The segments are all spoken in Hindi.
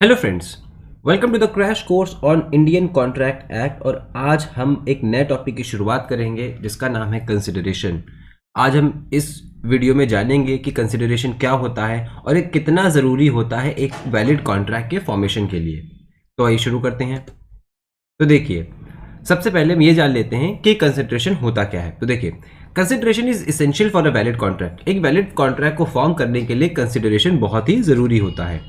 Hello friends, welcome to the crash course on Indian contract act. और आज हम एक नए टॉपिक की शुरुआत करेंगे जिसका नाम है कंसिडरेशन। आज हम इस वीडियो में जानेंगे कि कंसिडरेशन क्या होता है और ये कितना ज़रूरी होता है एक वैलिड कॉन्ट्रैक्ट के फॉर्मेशन के लिए। तो आइए शुरू करते हैं। तो देखिए, सबसे पहले हम ये जान लेते हैं कि कंसिडरेशन होता क्या है। तो देखिए, consideration is essential for a valid contract. एक वैलिड कॉन्ट्रैक्ट को फॉर्म करने के लिए कंसिडरेशन बहुत ही ज़रूरी होता है।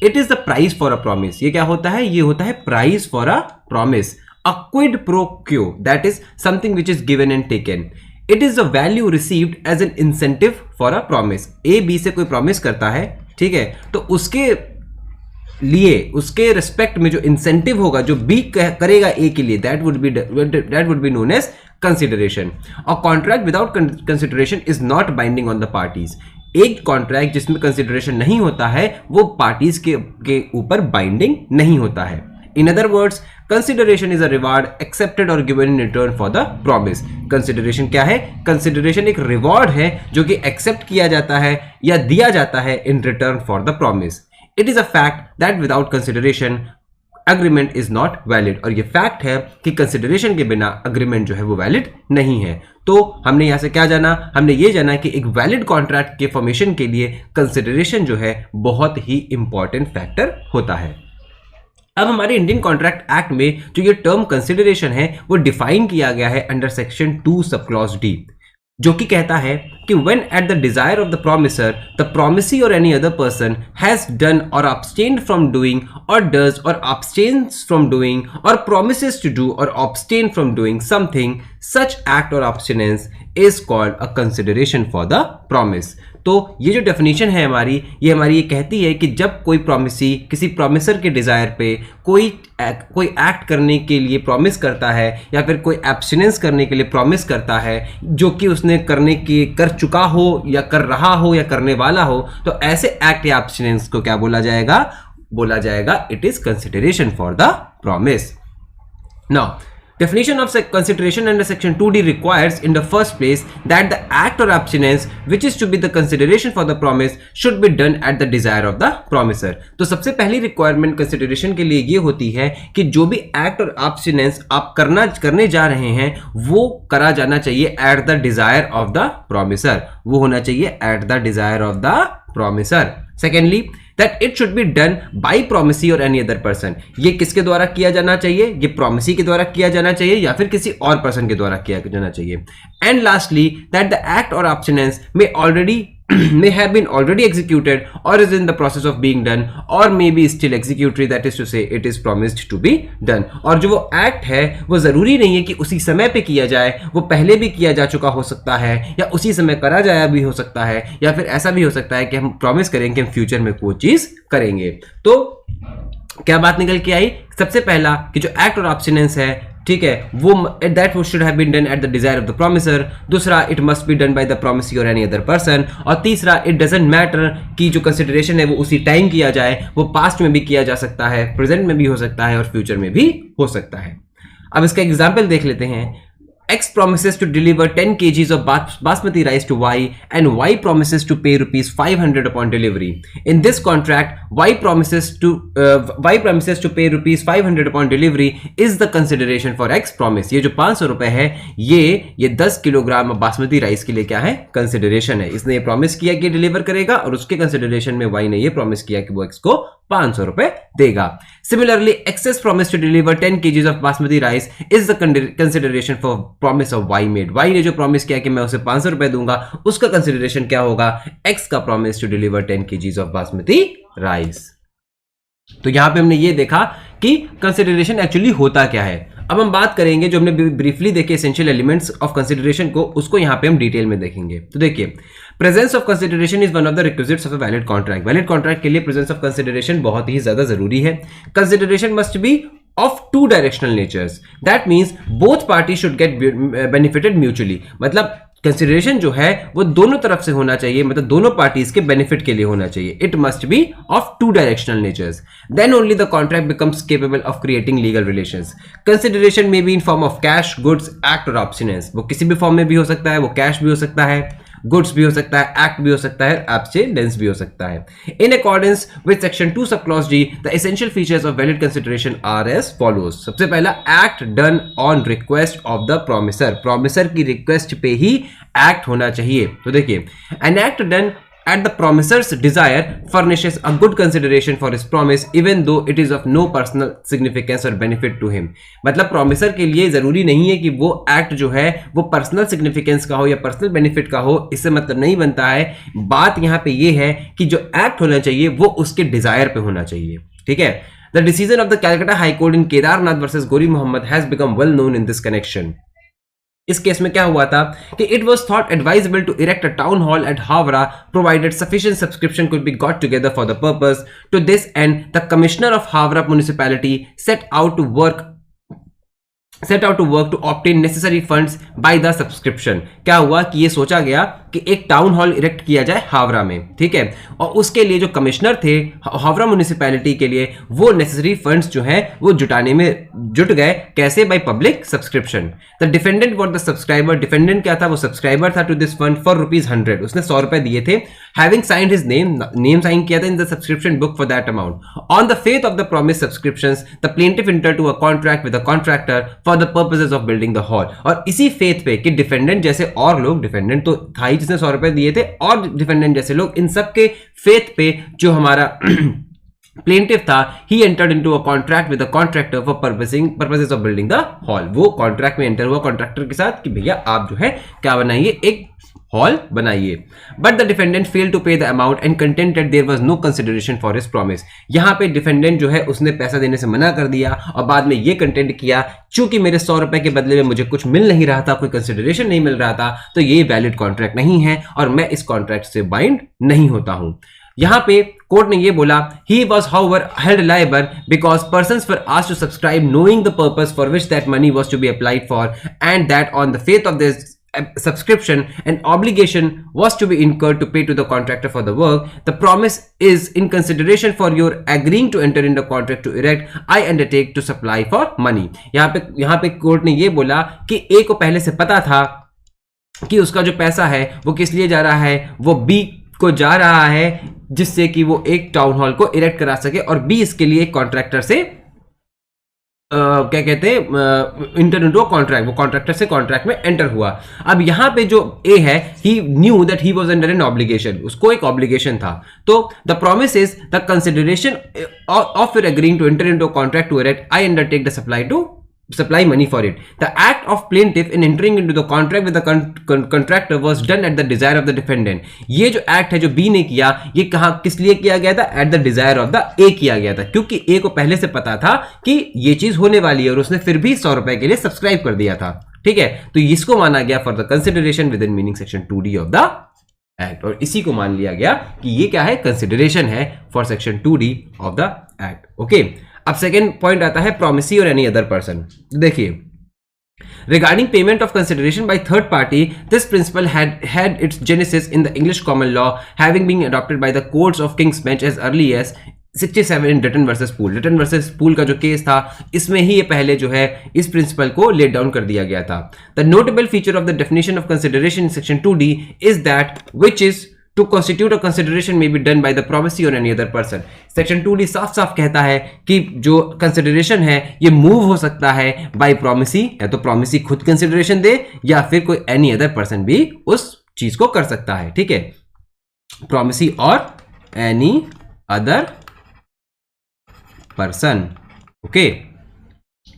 It is the price for a promise. ये क्या होता है? ये होता है price for a promise. A quid pro quo, that is something which is given and taken. It is the value received as an incentive for a promise. A B से कोई प्रॉमिस करता है, ठीक है, तो उसके लिए उसके रिस्पेक्ट में जो इंसेंटिव होगा, जो बी करेगा ए के लिए, that would be known as consideration. A contract without consideration is not binding on the parties. एक कॉन्ट्रैक्ट जिसमें कंसिडरेशन नहीं होता है वो पार्टीज के ऊपर बाइंडिंग नहीं होता है। In other words, consideration is a reward accepted और given in return for the promise. Consideration क्या है? कंसिडरेशन एक रिवॉर्ड है जो कि एक्सेप्ट किया जाता है या दिया जाता है इन return for the promise. It is a fact that without consideration agreement is not valid. और ये फैक्ट है कि कंसिडरेशन के बिना अग्रीमेंट जो है वो वैलिड नहीं है। तो हमने यहां से क्या जाना? हमने ये जाना कि एक वैलिड कॉन्ट्रैक्ट के फॉर्मेशन के लिए कंसिडरेशन जो है बहुत ही इंपॉर्टेंट फैक्टर होता है। अब हमारे इंडियन कॉन्ट्रैक्ट एक्ट में जो ये टर्म कंसिडरेशन है वो डिफाइन किया गया है under section 2 sub clause D, जो कि कहता है कि when at the desire of the promisor, the promisee or any other person has done or abstained from doing or does or abstains from doing or promises to do or abstain from doing something, such act or abstinence is called a consideration for the promise। तो ये जो डेफिनेशन है हमारी ये कहती है कि जब कोई प्रॉमिसी किसी प्रॉमिसर के डिज़ायर पे कोई एक्ट करने के लिए प्रॉमिस करता है या फिर कोई एब्स्टिनेंस करने के लिए प्रॉमिस करता है जो कि उसने कर चुका हो या कर रहा हो या करने वाला हो, तो ऐसे एक्ट या एब्स्टिनेंस को क्या बोला जाएगा? It is consideration for the promise. Now, definition of consideration under section 2D requires in the first place that the act or abstinence which is to be the consideration for the promise should be done at the desire of the promiser। तो सबसे पहली रिक्वायरमेंट कंसिडरेशन के लिए ये होती है कि जो भी एक्ट और abstinence आप करने जा रहे हैं वो करा जाना चाहिए at the desire of the promiser। वो होना चाहिए at the desire of the promiser। Secondly, that it should be done by promisee or any other person। ये किसके द्वारा किया जाना चाहिए? ये promisee के द्वारा किया जाना चाहिए या फिर किसी और पर्सन के द्वारा किया जाना चाहिए। And lastly, that the act or abstinence may have been already executed or is in the process of being done or may be still executory, that is to say it is promised to be done। और जो वो एक्ट है वो जरूरी नहीं है कि उसी समय पे किया जाए, वो पहले भी किया जा चुका हो सकता है या उसी समय करा जाया भी हो सकता है या फिर ऐसा भी हो सकता है कि हम प्रॉमिस करें कि हम फ्यूचर में कोई चीज करेंगे। तो क्या बात निकल के आई? सबसे पहला कि जो एक्ट और एब्स्टिनेंस है, ठीक है, वो that should have been done at the desire of the promisor. दूसरा, it must be done by the promisee और एनी अदर पर्सन। और तीसरा, इट डजंट मैटर कि जो कंसिडरेशन है वो उसी टाइम किया जाए, वो पास्ट में भी किया जा सकता है, प्रेजेंट में भी हो सकता है और फ्यूचर में भी हो सकता है। अब इसका एग्जाम्पल देख लेते हैं। X promises to deliver 10 kgs of basmati rice to Y and Y promises to pay rupees 500 upon delivery. In this contract, Y promises to pay rupees 500 upon delivery is the consideration for X promise। ये जो 500 रुपए है ये 10 किलोग्राम बासमती राइस के लिए क्या है? कंसिडरेशन है। इसने ये प्रॉमिस किया कि डिलीवर करेगा और उसके कंसिडरेशन में Y ने ये प्रॉमिस किया कि वो X को 500 रुपए देगा। Similarly, X's promise to deliver 10 kgs of basmati rice is the consideration for promise of Y made। Y ने जो प्रॉमिस किया कि मैं उसे 500 रुपए दूंगा, उसका कंसिडरेशन क्या होगा? X का promise to deliver 10 kgs of basmati rice। तो यहां पे हमने ये देखा कि कंसिडरेशन एक्चुअली होता क्या है। अब हम बात करेंगे जो हमने ब्रीफली देखे एसेंशियल एलिमेंट्स ऑफ कंसिडरेशन को, उसको यहां पे हम डिटेल में देखेंगे। तो देखिए, presence of consideration is one of the requisites of a valid contract. Valid contract के लिए प्रेजेंस ऑफ कंसिडरेशन बहुत ही ज्यादा जरूरी है। Consideration must be of two directional natures, that means both parties should get benefited mutually। मतलब कंसिडरेशन जो है वो दोनों तरफ से होना चाहिए, मतलब दोनों पार्टीज के बेनिफिट के लिए होना चाहिए। It must be of two directional natures, then only the contract becomes capable of creating legal relations. Consideration में be in form of cash, goods, act और एब्स्टिनेंस। वो किसी भी फॉर्म में भी हो सकता है, वो कैश भी हो सकता है, गुड्स भी हो सकता है, एक्ट भी हो सकता है, एब्सटेंडेंस भी हो सकता है। In accordance with section 2 sub clause D the essential features of valid consideration are as follows. सबसे पहला, act done on request of the promisor. Promisor की रिक्वेस्ट पे ही एक्ट होना चाहिए। तो देखिए, an act done at the promiser's desire furnishes a good consideration for his promise even though it is of no personal significance or benefit to him। मतलब प्रोमिसर के लिए जरूरी नहीं है कि वो एक्ट जो है वो पर्सनल सिग्निफिकेंस का हो या पर्सनल बेनिफिट का हो, इससे मतलब नहीं बनता है। बात यहाँ पे ये है कि जो एक्ट होना चाहिए वो उसके डिजायर पे होना चाहिए, ठीक है। The decision of the Calcutta High Court in Kedarnath versus Gori Muhammad has become well known in this connection। इस केस में क्या हुआ था कि it was thought advisable to erect a town hall at Howrah provided sufficient subscription could be got together for the purpose. To this end the commissioner of Howrah municipality set out to work to obtain necessary funds by the subscription. क्या हुआ कि ये सोचा गया कि एक टाउन हॉल इरेक्ट किया जाए हावड़ा में, ठीक है, और उसके लिए जो कमिश्नर थे हावड़ा म्युनिसिपैलिटी के लिए, वो नेसेसरी फंड्स जो हैं वो जुटाने में जुट गए। कैसे? By public subscription. The defendant what the subscriber. Defendant क्या था? वो सब्सक्राइबर था टू दिस फंड फॉर ₹100। उसने 100 रुपए दिए थे। Having signed his name sign किया था in the subscription book for that amount. On the faith of the promise subscriptions the plaintiff enter to a contract with a contractor for the purposes of building the hall. और इसी फेथ पे कि डिफेंडेंट जैसे और लोग, डिफेंडेंट तो था ही जिसने 100 रुपए दिए थे, और डिफेंडेंट जैसे लोग, इन सब के फेथ पे जो हमारा प्लेंटिफ था, he entered into a contract with the contractor for purposes of building the hall. वो कॉन्ट्रैक्ट में एंटर हुआ कॉन्ट्रैक्टर के साथ कि भैया आप जो है क्या बनाइए, एक हॉल बनाइए। But the defendant fail to pay the amount and contented there was no consideration for his promise. यहां पे डिफेंडेंट जो है उसने पैसा देने से मना कर दिया और बाद में ये कंटेंट किया, चूंकि मेरे 100 रुपए के बदले में मुझे कुछ मिल नहीं रहा था, कोई कंसिडरेशन नहीं मिल रहा था, तो ये वैलिड कॉन्ट्रैक्ट नहीं है और मैं इस कॉन्ट्रैक्ट से बाइंड नहीं होता हूं। यहां पे कोर्ट ने ये बोला, he was however held liable because persons were asked to subscribe knowing the purpose for which that money was to be applied for, and that on the faith of this subscription an obligation was to be incurred to pay to the contractor for the work. The promise is in consideration for your agreeing to enter into contract to erect, I undertake to supply for money। यहाँ पे कोर्ट ने ये बोला कि ए को पहले से पता था कि उसका जो पैसा है वो किस लिए जा रहा है, वो बी को जा रहा है जिससे कि वो एक टाउन हॉल को इरेक्ट करा सके, और बी इसके लिए एक कॉन्ट्रैक्टर से क्या कहते हैं, इंटर इनटू कॉन्ट्रैक्ट, वो कॉन्ट्रैक्टर से कॉन्ट्रैक्ट में एंटर हुआ। अब यहां पे जो ए है, he knew that he was under an obligation, उसको एक ऑब्लिगेशन था। तो the promise is the consideration of your agreeing to enter into contract to erect, I undertake the supply money for it. The act of plaintiff in entering into the contract with the contractor was done at the desire of the defendant। ये जो एक्ट है जो बी ने किया, ये कहाँ किस लिए किया गया था? Eight the desire of the ए किया गया था, क्योंकि ए को पहले से पता था कि ये चीज होने वाली है और उसने फिर भी 100 रुपए के लिए सब्सक्राइब कर दिया था, ठीक है। तो इसको माना गया for the consideration with in meaning section 2D of the act, और इसी को मान लिया गया कि ये क्या है, कंसिडरेशन है for section 2D of the act. Okay, अब सेकेंड पॉइंट आता है प्रोमिसी और एनी अदर पर्सन। देखिए, regarding payment of consideration by third party, this principle had its genesis in the English common law, having been adopted by the courts of King's Bench as early as 67 in Dutton versus Poole। Dutton versus Poole का जो केस था, इसमें ही ये पहले जो है इस प्रिंसिपल को लेट डाउन कर दिया गया था। The notable feature of the definition of consideration in section 2D is that which is to constitute a consideration may be done by the promisee or any other person। Section 2D साफ साफ कहता है कि जो कंसिडरेशन है ये मूव हो सकता है बाय प्रोमिसी, या तो प्रोमिसी खुद कंसिडरेशन दे या फिर कोई एनी अदर पर्सन भी उस चीज को कर सकता है, ठीक है। प्रोमिसी और any other person, okay.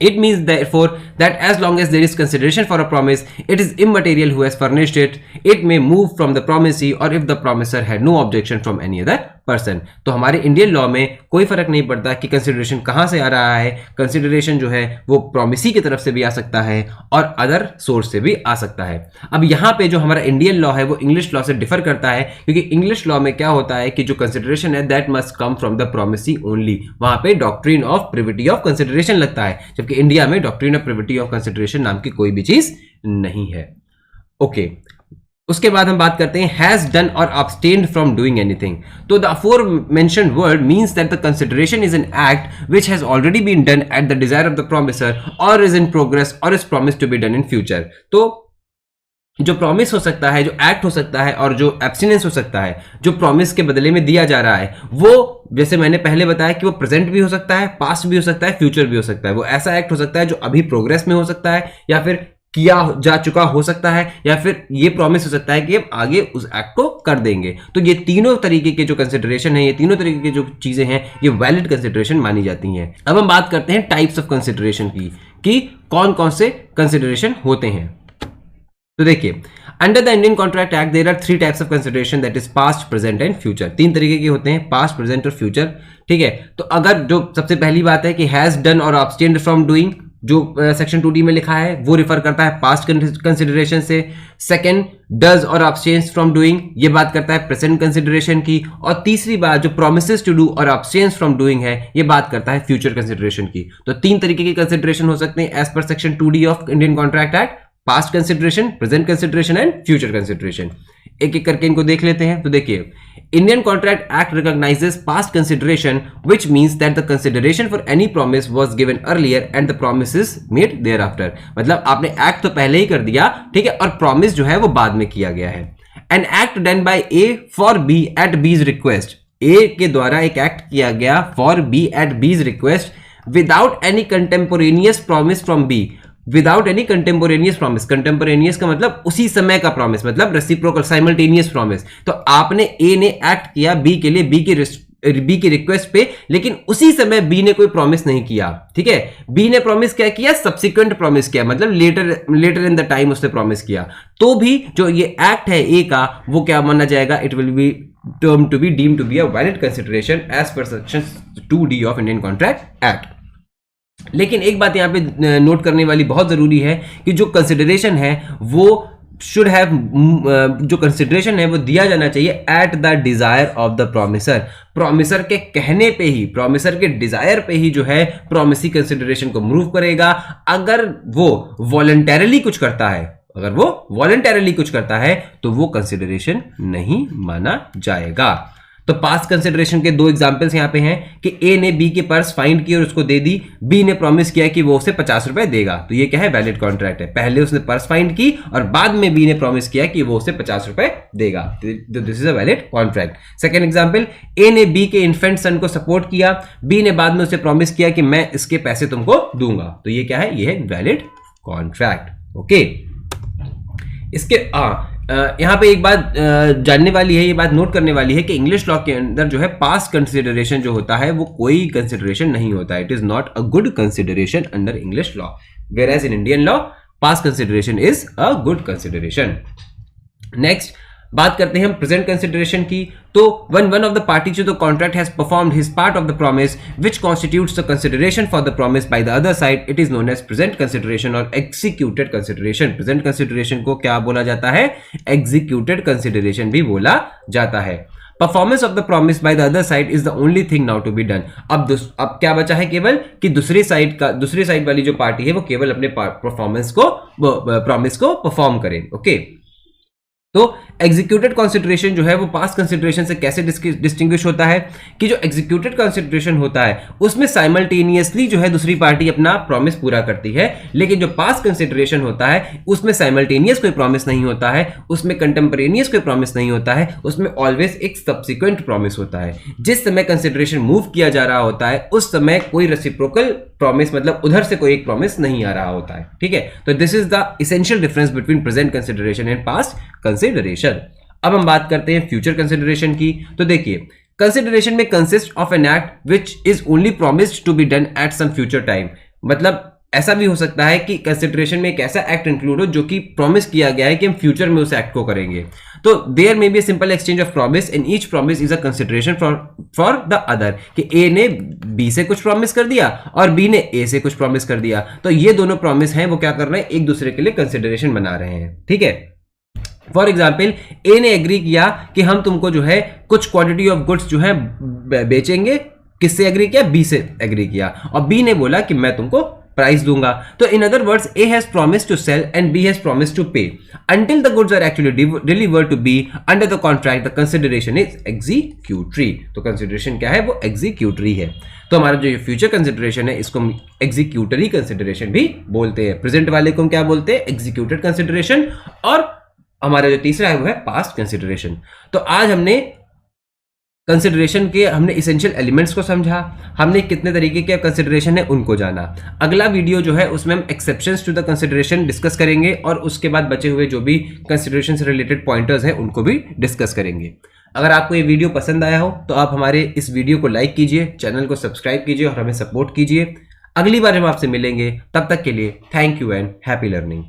It means therefore that as long as there is consideration for a promise, it is immaterial who has furnished it. It may move from the promisee or if the promiser had no objection from any other person। तो हमारे इंडियन लॉ में कोई फर्क नहीं पड़ता कि कंसिडरेशन कहां से आ रहा है। कंसिडरेशन जो है वो प्रोमिसी की तरफ से भी आ सकता है और अदर सोर्स से भी आ सकता है। अब यहाँ पे जो हमारा इंडियन लॉ है वो इंग्लिश लॉ से डिफर करता है, क्योंकि इंग्लिश लॉ में क्या होता है कि जो कंसिडरेशन है that must come from the promisee only. वहां पे doctrine of privity of consideration लगता है, जबकि इंडिया में doctrine of privity of consideration नाम की कोई भी चीज नहीं है। ओके, उसके बाद हम बात करते हैं हैज डन और abstained फ्रॉम डूइंग एनीथिंग। तो the aforementioned word means that the consideration is an act which has already been done at the desire of the promisor और इज इन प्रोग्रेस और is promised to be done in future. तो जो प्रॉमिस हो सकता है, जो एक्ट हो सकता है और जो एब्स्टिनेंस हो सकता है, जो प्रॉमिस के बदले में दिया जा रहा है, वो जैसे मैंने पहले बताया कि वो प्रेजेंट भी हो सकता है, पास्ट भी हो सकता है, फ्यूचर भी हो सकता है। वो ऐसा एक्ट हो सकता है जो अभी प्रोग्रेस में हो सकता है, या फिर किया जा चुका हो सकता है, या फिर ये प्रॉमिस हो सकता है कि हम आगे उस एक्ट को कर देंगे। तो ये तीनों तरीके के जो कंसिडरेशन है, ये तीनों तरीके की जो चीजें हैं, ये वैलिड कंसिडरेशन मानी जाती हैं। अब हम बात करते हैं टाइप्स ऑफ कंसिडरेशन की, कि कौन कौन से कंसिडरेशन होते हैं। तो देखिए, under the Indian contract act there are 3 types of consideration, that is past, present and future. 3 तरीके के होते हैं, पास्ट, प्रेजेंट और फ्यूचर। ठीक है, तो अगर जो सबसे पहली बात है कि हैज डन और अब्सटेन्ड फ्रॉम डूइंग, जो सेक्शन 2D में लिखा है, वो रिफर करता है पास्ट कंसिडरेशन से। सेकंड, डज और अब्सटेन्स फ्रॉम डूइंग, ये बात करता है प्रेजेंट कंसिडरेशन की। और तीसरी बात जो प्रोमिसेस टू डू और अब्सटेन्स फ्रॉम डूइंग है, ये बात करता है फ्यूचर कंसिडरेशन की। तो 3 तरीके के कंसिडरेशन हो सकते हैं as per section 2D of Indian contract act, past consideration, present consideration and future consideration. एक एक करके इनको देख लेते हैं। तो देखिए, Indian contract act recognises past consideration which means that the consideration for any promise was given earlier and the promise is made thereafter. मतलब आपने एक्ट तो पहले ही कर दिया, ठीक है, और प्रॉमिस जो है वो बाद में किया गया है। An act done by A for B at B's request, A के द्वारा एक एक्ट किया गया for B at B's request without any contemporaneous promise from B, without any contemporaneous promise. Contemporaneous का मतलब उसी समय का प्रॉमिस, मतलब रेसिप्रोकल, साइमल्टेनियस प्रॉमिस। तो आपने ए ने एक्ट किया बी के लिए, बी की रिक्वेस्ट पे, लेकिन उसी समय बी ने कोई प्रॉमिस नहीं किया। ठीक है, बी ने प्रॉमिस क्या किया, सब्सिक्वेंट प्रॉमिस किया, मतलब लेटर इन द टाइम उसने प्रॉमिस किया। तो भी जो ये एक्ट है ए का, वो क्या माना जाएगा, it will be term to be deemed to be a valid consideration as per section 2D of Indian contract act. लेकिन एक बात यहां पे नोट करने वाली बहुत जरूरी है कि जो कंसिडरेशन है वो शुड हैव, जो कंसिडरेशन है वो दिया जाना चाहिए eight the desire of the promiser. Promiser के कहने पे ही, प्रॉमिसर के डिजायर पे ही जो है प्रॉमिसी कंसिडरेशन को मूव करेगा। अगर वो वॉलंटरली कुछ करता है, अगर वो वॉलंटरली कुछ करता है तो वो कंसिडरेशन नहीं माना जाएगा। तो पास्ट कंसिडरेशन के 2 एग्जांपल्स यहां पे हैं कि ए ने बी के पर्स फाइंड की और उसको दे दी, बी ने प्रॉमिस किया कि वो उसे 50 रुपए देगा, तो ये क्या है, वैलिड कॉन्ट्रैक्ट है। पहले उसने पर्स फाइंड की और बाद में बी ने प्रॉमिस किया कि वो उसे 50 रुपए देगा, तो this is a valid contract. Second example, A ने बी के इन्फेंट सन को सपोर्ट किया, बी ने बाद में उसे प्रॉमिस किया कि मैं इसके पैसे तुमको दूंगा, तो ये क्या है, ये है वैलिड कॉन्ट्रैक्ट। ओके, इसके यहाँ पे एक बात जानने वाली है, ये बात नोट करने वाली है कि इंग्लिश लॉ के अंदर जो है पास्ट कंसिडरेशन जो होता है वो कोई कंसिडरेशन नहीं होता है। It is not a good consideration under English law, whereas in Indian law past consideration is a good consideration. Next बात करते हैं हम प्रेजेंट कंसिडरेशन की। तो when one of the parties to the contract has performed his part of the promise which constitutes the consideration for the promise by the other side, it is known as present consideration or executed consideration। present consideration को क्या बोला जाता है, executed consideration भी बोला जाता है। Performance of the promise by the other side is the only thing now to be done. अब क्या बचा है केवल कि दूसरी साइड वाली जो पार्टी है वो केवल अपने परफॉर्मेंस को, प्रॉमिस को परफॉर्म करे। ओके, तो एग्जीक्यूटेड कंसिडरेशन जो है वो पास्ट कंसिडरेशन से कैसे डिस्टिंग्विश होता है कि जो एग्जीक्यूटेड कंसिडरेशन होता है उसमें साइमल्टेनियसली जो है दूसरी पार्टी अपना प्रॉमिस पूरा करती है, लेकिन जो पास्ट कंसिडरेशन होता है उसमें साइमल्टेनियस कोई प्रॉमिस नहीं होता है, उसमें कंटेम्परेनियस कोई प्रॉमिस नहीं होता है, उसमें ऑलवेज एक सब्सिक्वेंट प्रॉमिस होता है। जिस समय कंसिडरेशन मूव किया जा रहा होता है उस समय कोई रेसिप्रोकल प्रॉमिस, मतलब उधर से कोई एक प्रॉमिस नहीं आ रहा होता है। ठीक है, तो this is the essential difference between present consideration and past consideration. अब हम बात करते हैं फ्यूचर कंसिडरेशन की। तो देखिए, consideration may consist of an act which is only promised to be done at some future time. मतलब ऐसा भी हो सकता है कि कंसिडरेशन में एक ऐसा एक्ट इंक्लूड हो जो कि प्रॉमिस किया गया है कि हम फ्यूचर में उस एक्ट को करेंगे। तो there may be simple exchange of promise and each promise is a consideration for the other, कि ए ने बी से कुछ प्रॉमिस कर दिया और बी ने ए से कुछ प्रॉमिस कर दिया, तो ये दोनों प्रॉमिस हैं वो क्या कर रहे हैं, एक दूसरे के लिए कंसिडरेशन बना रहे हैं। ठीक है, फॉर एग्जाम्पल ए ने एग्री किया कि हम तुमको जो है कुछ क्वांटिटी ऑफ गुड्स जो है बेचेंगे, किससे एग्री किया, बी से एग्री किया, और बी ने बोला कि मैं तुमको प्राइस दूंगा। तो in other words A has promised to sell and B has promised to pay until the goods are actually delivered to be under the contract the consideration is executory. तो कंसिडरेशन क्या है, वो एग्जीक्यूटरी है। तो हमारा जो ये फ्यूचर कंसिडरेशन है इसको हम एग्जीक्यूटरी कंसिडरेशन भी बोलते हैं। प्रेजेंट वाले को हम क्या बोलते हैं, एग्जीक्यूटेड कंसिडरेशन, और हमारा जो तीसरा है वो है पास्ट कंसिडरेशन। तो आज हमने कंसिडरेशन के हमने इसेंशियल एलिमेंट्स को समझा, हमने कितने तरीके के कंसिडरेशन है उनको जाना। अगला वीडियो जो है उसमें हम exceptions to the consideration discuss करेंगे और उसके बाद बचे हुए जो भी कंसिडरेशन से रिलेटेड पॉइंटर्स हैं उनको भी डिस्कस करेंगे। अगर आपको ये वीडियो पसंद आया हो तो आप हमारे इस वीडियो को लाइक कीजिए, चैनल को सब्सक्राइब कीजिए और हमें सपोर्ट कीजिए। अगली बार हम आपसे मिलेंगे, तब तक के लिए thank you and happy learning.